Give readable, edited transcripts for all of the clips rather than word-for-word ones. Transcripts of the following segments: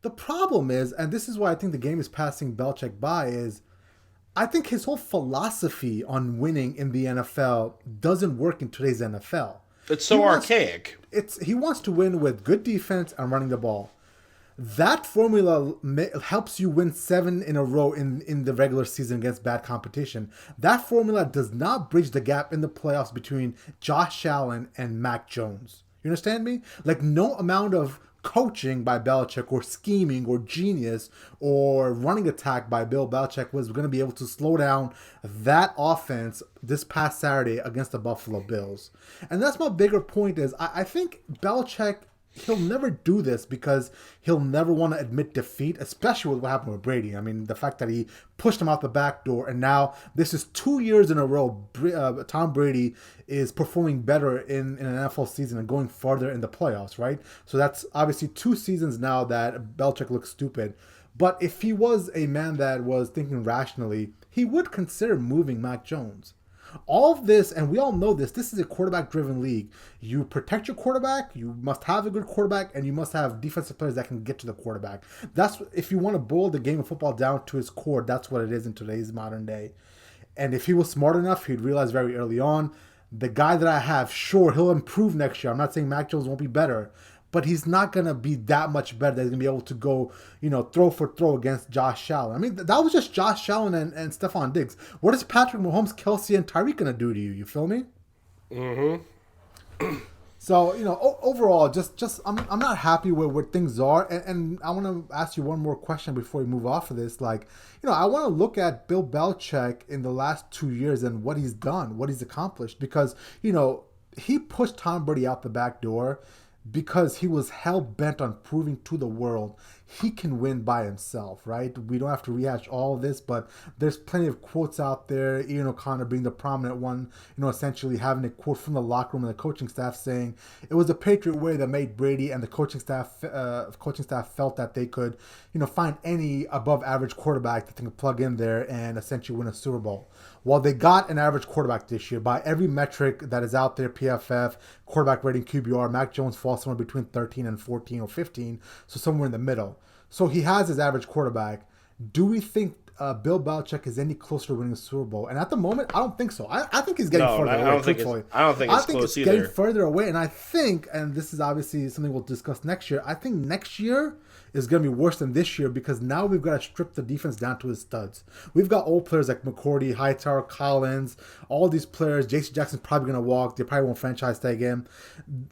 The problem is, and this is why I think the game is passing Belichick by, is I think his whole philosophy on winning in the NFL doesn't work in today's NFL. It's He so wants archaic. he wants to win with good defense and running the ball. That formula helps you win 7 in a row in the regular season against bad competition. That formula does not bridge the gap in the playoffs between Josh Allen and Mac Jones. You understand me? Like, no amount of coaching by Belichick or scheming or genius or running attack by Bill Belichick was going to be able to slow down that offense this past Saturday against the Buffalo Bills. And that's my bigger point is I think Belichick, he'll never do this because he'll never want to admit defeat, especially with what happened with Brady. I mean, the fact that he pushed him out the back door, and now this is 2 years in a row. Tom Brady is performing better in an NFL season and going farther in the playoffs, right? So that's obviously 2 seasons now that Belichick looks stupid. But if he was a man that was thinking rationally, he would consider moving Mac Jones. All of this, and we all know this is a quarterback-driven league. You protect your quarterback, you must have a good quarterback, and you must have defensive players that can get to the quarterback. That's, if you want to boil the game of football down to its core, that's what it is in today's modern day. And if he was smart enough, he'd realize very early on, the guy that I have, sure, he'll improve next year. I'm not saying Mac Jones won't be better, but he's not going to be that much better that he's going to be able to go, throw for throw against Josh Allen. I mean, that was just Josh Allen and Stephon Diggs. What is Patrick Mahomes, Kelsey, and Tyreek going to do to you? You feel me? Mm-hmm. So, overall, just I'm not happy with where things are. And I want to ask you one more question before we move off of this. Like, I want to look at Bill Belichick in the last 2 years and what he's done, what he's accomplished. Because, he pushed Tom Brady out the back door because he was hell-bent on proving to the world he can win by himself, right? We don't have to rehash all of this, but there's plenty of quotes out there. Ian O'Connor being the prominent one, essentially having a quote from the locker room and the coaching staff saying it was a Patriot way that made Brady and the coaching staff felt that they could, find any above-average quarterback that they could plug in there and essentially win a Super Bowl. Well, they got an average quarterback this year. By every metric that is out there, PFF, quarterback rating, QBR, Mac Jones falls somewhere between 13 and 14 or 15, so somewhere in the middle. So he has his average quarterback. Do we think Bill Belichick is any closer to winning a Super Bowl? And at the moment, I don't think so. I think he's getting further away. I don't think it's getting further away. And I think, and this is obviously something we'll discuss next year, I think next year is going to be worse than this year because now we've got to strip the defense down to his studs. We've got old players like McCourty, Hightower, Collins, all these players. J.C. Jackson's probably going to walk. They probably won't franchise tag him.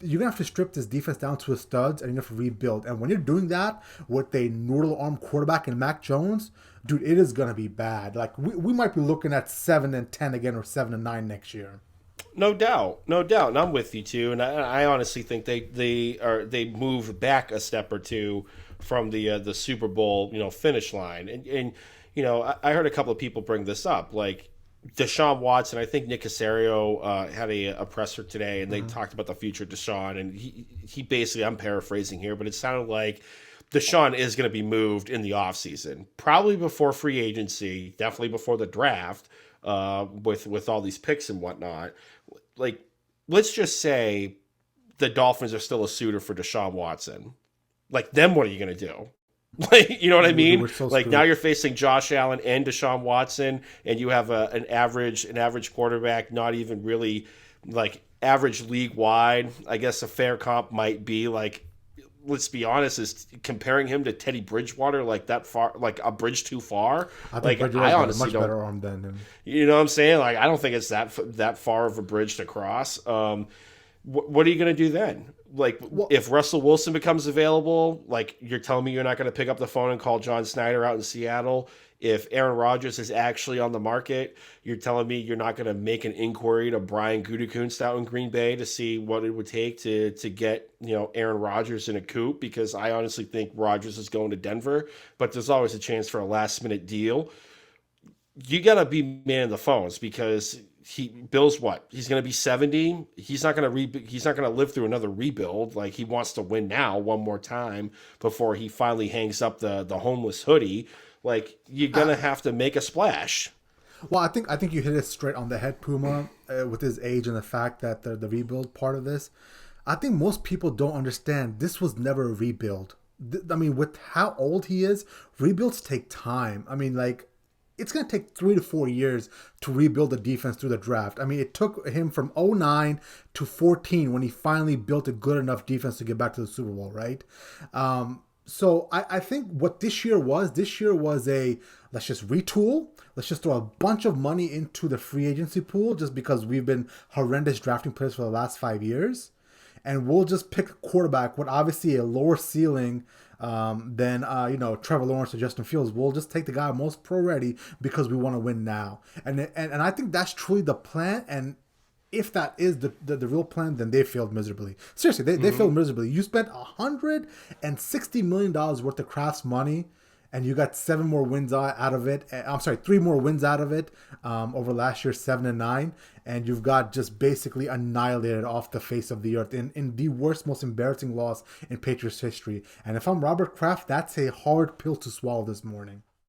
You're going to have to strip this defense down to his studs and you have to rebuild. And when you're doing that with a noodle arm quarterback in Mac Jones, dude, it is going to be bad. Like, we might be looking at 7-10 again or 7-9 next year. No doubt. And I'm with you too. And I honestly think they move back a step or two from the Super Bowl, finish line. And I heard a couple of people bring this up, like Deshaun Watson. I think Nick Caserio had a presser today, and they talked about the future of Deshaun. And he basically, I'm paraphrasing here, but it sounded like Deshaun is going to be moved in the offseason, probably before free agency, definitely before the draft, with all these picks and whatnot. Like, let's just say the Dolphins are still a suitor for Deshaun Watson. Like, then what are you going to do? Like, you know what I mean? So like, now you're facing Josh Allen and Deshaun Watson, and you have an average quarterback, not even really like average league wide. I guess a fair comp might be like, let's be honest, is comparing him to Teddy Bridgewater like that far, like a bridge too far. I think I honestly much don't. Better arm than him. You know what I'm saying? Like, I don't think it's that far of a bridge to cross. What are you going to do then? Like, if Russell Wilson becomes available, like, you're telling me you're not going to pick up the phone and call John Snyder out in Seattle. If Aaron Rodgers is actually on the market, you're telling me you're not going to make an inquiry to Brian Gutekunst out in Green Bay to see what it would take to get, Aaron Rodgers in a coupe, because I honestly think Rodgers is going to Denver, but there's always a chance for a last-minute deal. You got to be man the phones, because Bill's what? He's going to be 70. He's not going to live through another rebuild. Like, he wants to win now one more time before he finally hangs up the homeless hoodie. Like, you're going to have to make a splash. Well, I think you hit it straight on the head, Puma, with his age and the fact that the rebuild part of this. I think most people don't understand this was never a rebuild. I mean, with how old he is, rebuilds take time. I mean, like, it's going to take 3 to 4 years to rebuild the defense through the draft. I mean, it took him from '09 to 14 when he finally built a good enough defense to get back to the Super Bowl, right? So I think what this year was a, let's just retool. Let's just throw a bunch of money into the free agency pool just because we've been horrendous drafting players for the last 5 years. And we'll just pick a quarterback with obviously a lower ceiling than Trevor Lawrence or Justin Fields. We'll just take the guy most pro ready because we want to win now. And I think that's truly the plan. And if that is the real plan, then they failed miserably. Seriously, they failed miserably. You spent $160 million worth of Kraft's money, and you got 7 more wins out of it. I'm sorry, 3 more wins out of it over last year's 7-9, and you've got just basically annihilated off the face of the earth in the worst, most embarrassing loss in Patriots history. And if I'm Robert Kraft, that's a hard pill to swallow this morning.